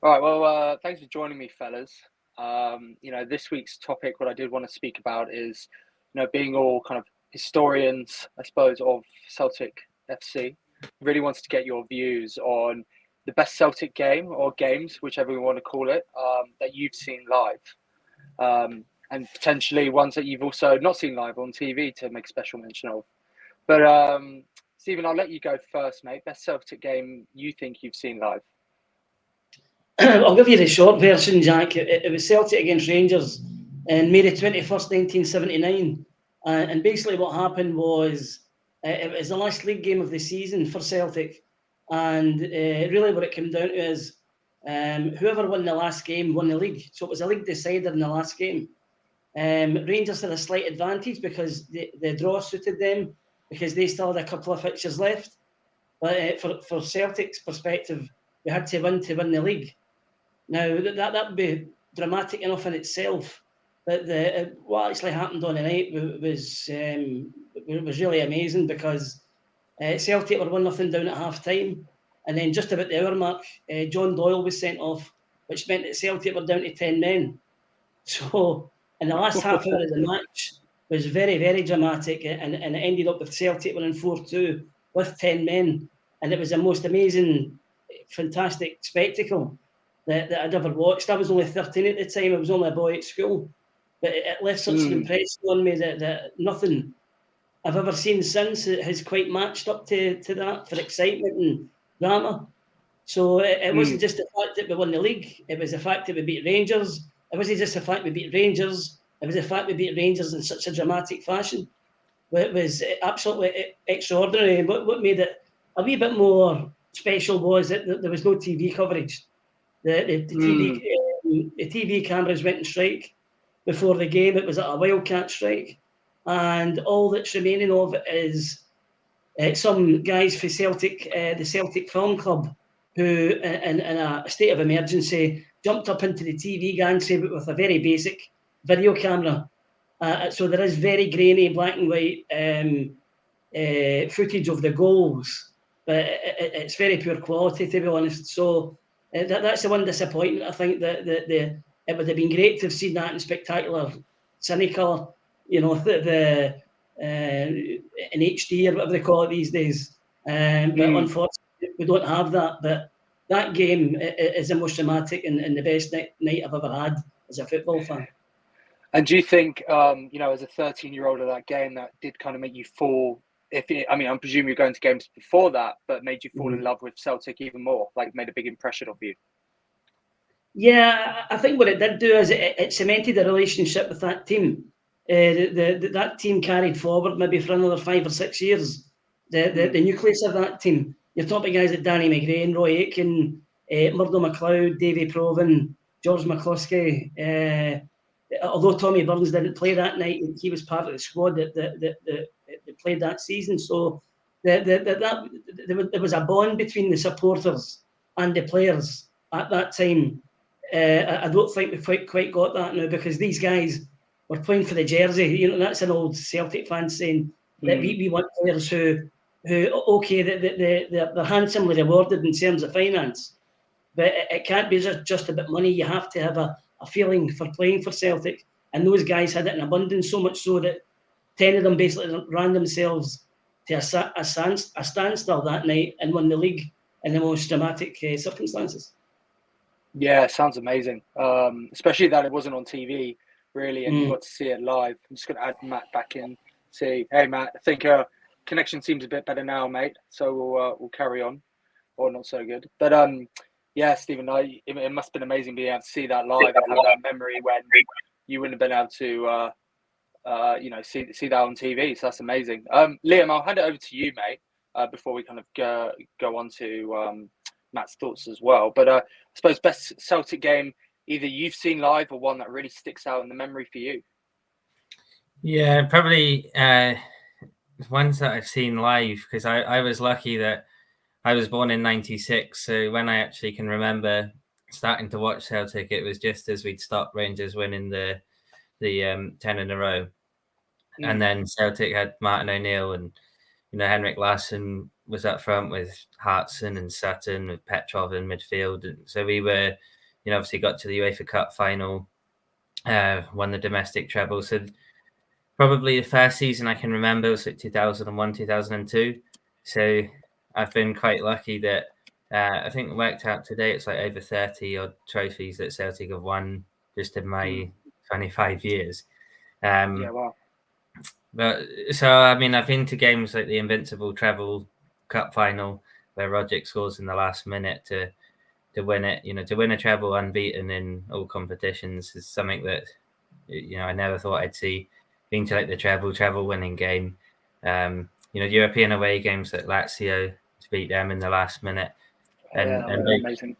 All right. Well, thanks for joining me, fellas. This week's topic, what I did want to speak about is, being all kind of historians, I suppose, of Celtic FC. Really wanted to get your views on the best Celtic game or games, whichever we want to call it, that you've seen live, and potentially ones that you've also not seen live on TV to make special mention of. But Stephen, I'll let you go first, mate. Best Celtic game you think you've seen live? I'll give you the short version, Jack. It was Celtic against Rangers on May the 21st, 1979. And basically what happened was it was the last league game of the season for Celtic. And really what it came down to is whoever won the last game won the league. So it was a league decider in the last game. Rangers had a slight advantage because the draw suited them because they still had a couple of fixtures left. But for Celtic's perspective, we had to win the league. Now, that would be dramatic enough in itself, but what actually happened on the night was really amazing because Celtic were 1-0 down at half-time, and then just about the hour mark, John Doyle was sent off, which meant that Celtic were down to 10 men. So, in the last half hour of the match was very, very dramatic, and it ended up with Celtic winning 4-2 with 10 men, and it was the most amazing, fantastic spectacle that I'd ever watched. I was only 13 at the time. I was only a boy at school. But it left such an impression on me that nothing I've ever seen since has quite matched up to that for excitement and drama. So it wasn't just the fact that we won the league. It was the fact that we beat Rangers. It wasn't just the fact we beat Rangers. It was the fact we beat Rangers in such a dramatic fashion. It was absolutely extraordinary. And what made it a wee bit more special was that there was no TV coverage. The TV cameras went on strike before the game. It was a wildcat strike, and all that's remaining of it is some guys for Celtic, the Celtic Film Club, who, in a state of emergency, jumped up into the TV gantry with a very basic video camera. So there is very grainy black and white footage of the goals, but it's very poor quality, to be honest. So that's the one disappointment. I think that it would have been great to have seen that in spectacular Cinecolor, in HD or whatever they call it these days. But unfortunately, we don't have that. But that game is the most dramatic and the best night I've ever had as a football fan. And do you think, as a 13-year-old of that game, that did kind of make you fall? I'm presuming you're going to games before that, but made you fall in love with Celtic even more, like made a big impression of you? Yeah, I think what it did do is it cemented a relationship with that team. That team carried forward maybe for another 5 or 6 years. The nucleus of that team. You're talking guys like Danny McGrain, Roy Aitken, Murdo McLeod, Davy Provan, George McCluskey. Although Tommy Burns didn't play that night, he was part of the squad that played that season. So there was a bond between the supporters and the players at that time. I don't think we've quite got that now because these guys were playing for the jersey. That's an old Celtic fan saying that we want players who okay, they're handsomely rewarded in terms of finance, but it can't be just about money. You have to have a feeling for playing for Celtic, and those guys had it in abundance, so much so that 10 of them basically ran themselves to a standstill that night and won the league in the most dramatic circumstances. Yeah, sounds amazing. Especially that it wasn't on TV, really, and you got to see it live. I'm just going to add Matt back in. Say, hey, Matt, I think connection seems a bit better now, mate. So we'll carry on, or not so good. But yeah, Stephen, it must have been amazing being able to see that live and have that memory when you wouldn't have been able to, see that on TV. So that's amazing. Liam, I'll hand it over to you, mate, before we kind of go on to Matt's thoughts as well. But I suppose best Celtic game either you've seen live or one that really sticks out in the memory for you. Yeah, probably ones that I've seen live, because I was lucky that I was born in 96. So when I actually can remember starting to watch Celtic, it was just as we'd stopped Rangers winning the 10 in a row. And then Celtic had Martin O'Neill and Henrik Larsson was up front with Hartson and Sutton, with Petrov in midfield. And so we were, obviously got to the UEFA Cup final, won the domestic treble. So probably the first season I can remember was like 2001, 2002. So I've been quite lucky that I think it worked out today. It's like over 30 odd trophies that Celtic have won just in my 25 years. Wow. But so, I mean, I've been to games like the Invincible Treble Cup final where Rogic scores in the last minute to win it. To win a treble unbeaten in all competitions is something that, I never thought I'd see. Being to like the treble winning game. European away games like Lazio to beat them in the last minute. And amazing.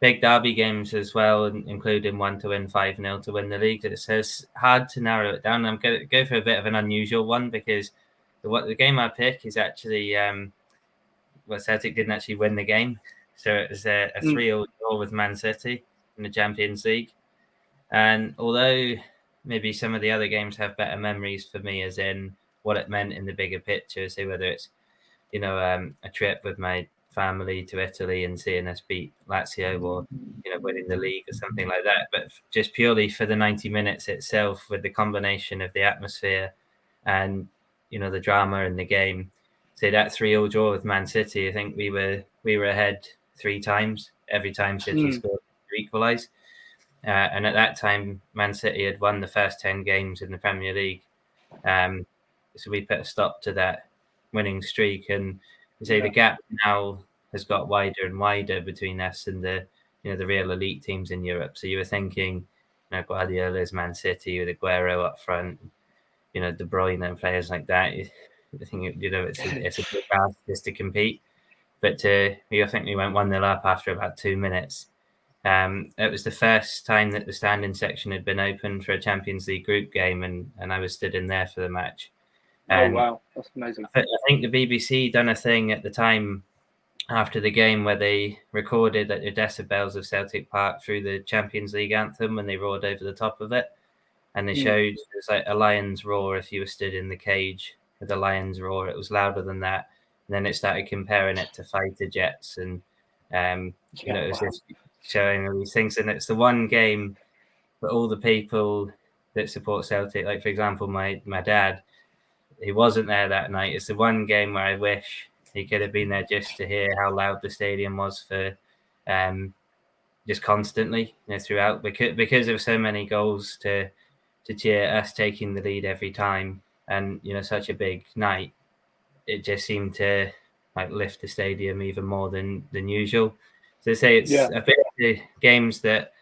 Big derby games as well, including one to win 5-0 to win the league. So it's hard to narrow it down. I'm going to go for a bit of an unusual one because the game I pick is actually Celtic didn't actually win the game. So it was a 3-0 draw with Man City in the Champions League. And although maybe some of the other games have better memories for me, as in what it meant in the bigger picture, say whether it's a trip with my family to Italy and seeing us beat Lazio, or winning the league or something like that, but just purely for the 90 minutes itself, with the combination of the atmosphere and the drama in the game. Say that 3-0 draw with Man City, I think we were ahead 3 times. Every time City scored to equalise. And at that time, Man City had won the first 10 games in the Premier League. So we put a stop to that winning streak. And the gap now has got wider and wider between us and the real elite teams in Europe. So you were thinking, Guardiola's Man City with Aguero up front, De Bruyne and players like that. I think it's a big ask just to compete. But I think we went 1-0 up after about 2 minutes. It was the first time that the standing section had been open for a Champions League group game, and I was stood in there for the match. And wow, that's amazing. I think the BBC done a thing at the time after the game where they recorded like the decibels of Celtic Park through the Champions League anthem when they roared over the top of it, and they showed it was like a lion's roar. If you were stood in the cage with a lion's roar, it was louder than that. And then it started comparing it to fighter jets, and it was just showing all these things. And it's the one game for all the people that support Celtic, like for example my dad, he wasn't there that night. It's the one game where I wish he could have been there just to hear how loud the stadium was for just constantly throughout, because there were so many goals to cheer us taking the lead every time, and such a big night. It just seemed to like lift the stadium even more than usual. So say it's a bit of the games that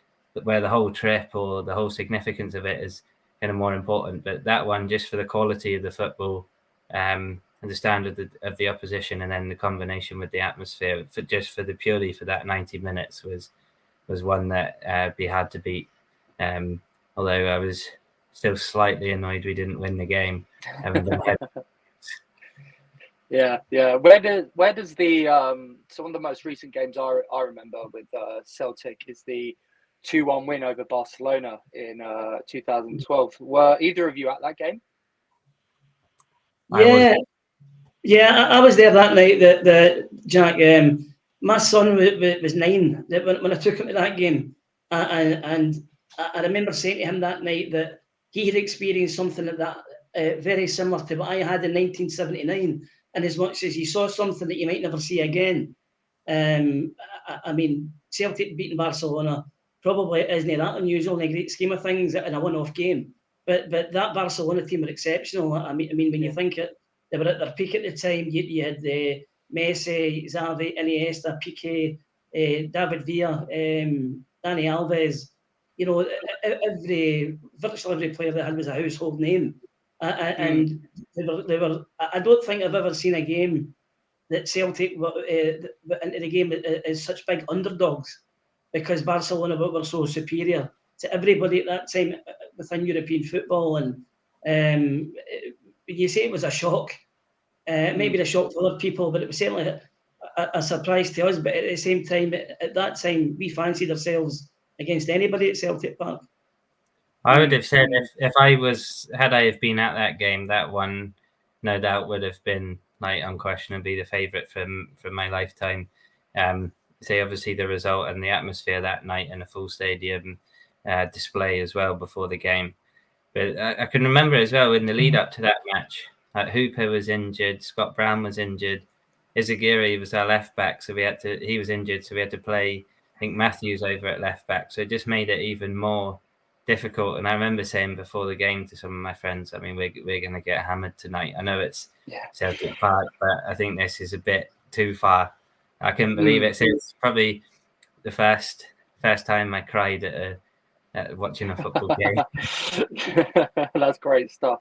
where the whole trip or the whole significance of it is kind of more important, but that one, just for the quality of the football and the standard of the opposition, and then the combination with the atmosphere, for purely for that 90 minutes was one that be hard to beat. Although I was still slightly annoyed we didn't win the game. Yeah. Where does the so one of the most recent games I remember with Celtic is the 2-1 win over Barcelona in 2012. Were either of you at that game? I was there that night. That Jack, my son was 9 when I took him to that game, and I remember saying to him that night that he had experienced something like that, very similar to what I had in 1979. And as much as you saw something that you might never see again, I mean, Celtic beating Barcelona probably isn't that unusual in the great scheme of things in a one-off game. But that Barcelona team were exceptional. I mean, when you think it, they were at their peak at the time. You had Messi, Xavi, Iniesta, Piqué, David Villa, Dani Alves. Virtually every player they had was a household name. And they were. I don't think I've ever seen a game that Celtic into the game as such big underdogs, because Barcelona were so superior to everybody at that time within European football. And you say it was a shock, maybe a shock to other people, but it was certainly a surprise to us. But at the same time, at that time, we fancied ourselves against anybody at Celtic Park. I would have said if I have been at that game, that one no doubt would have been night unquestionably the favourite from my lifetime. So obviously the result and the atmosphere that night and a full stadium display as well before the game. But I can remember as well in the lead up to that match, Hooper was injured, Scott Brown was injured, Izagiri was our left back, so he was injured, so we had to play, I think, Matthews over at left back. So it just made it even more difficult. And I remember saying before the game to some of my friends, I mean, we're going to get hammered tonight. I know it's Celtic Park, but I think this is a bit too far. I couldn't believe it. So it's probably the first time I cried at watching a football game. That's great stuff.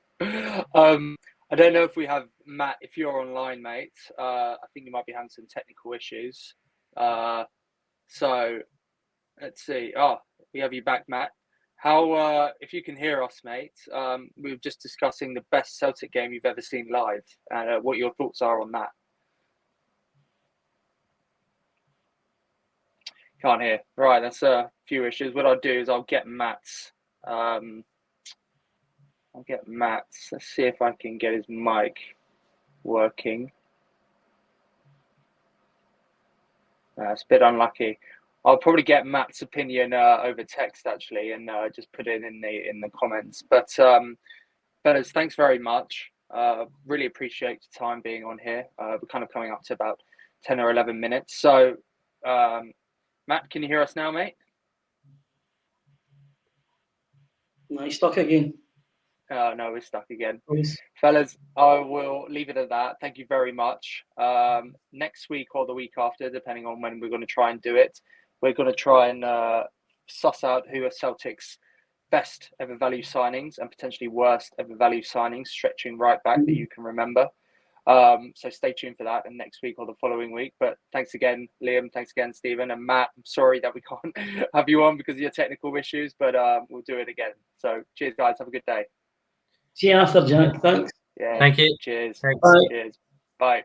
I don't know if we have Matt, if you're online, mate. I think you might be having some technical issues. So let's see. Oh, we have you back, Matt. How, if you can hear us, mate, we were just discussing the best Celtic game you've ever seen live and what your thoughts are on that. Can't hear. Right, that's a few issues. What I'll do is I'll get Matt's. Let's see if I can get his mic working. It's a bit unlucky. I'll probably get Matt's opinion over text actually, and just put it in the comments. But fellas, thanks very much. Really appreciate your time being on here. We're kind of coming up to about 10 or 11 minutes. So, Matt, can you hear us now, mate? No, you're stuck again. No, we're stuck again. Please. Fellas, I will leave it at that. Thank you very much. Next week or the week after, depending on when we're going to try and do it, we're going to try and suss out who are Celtic's best ever value signings and potentially worst ever value signings, stretching right back that you can remember. So stay tuned for that and next week or the following week. But thanks again, Liam. Thanks again, Stephen. And Matt, I'm sorry that we can't have you on because of your technical issues, but we'll do it again. So cheers, guys. Have a good day. See you after, Jack. Thanks. Yeah. Thank you. Cheers. Thanks. Bye. Cheers. Bye.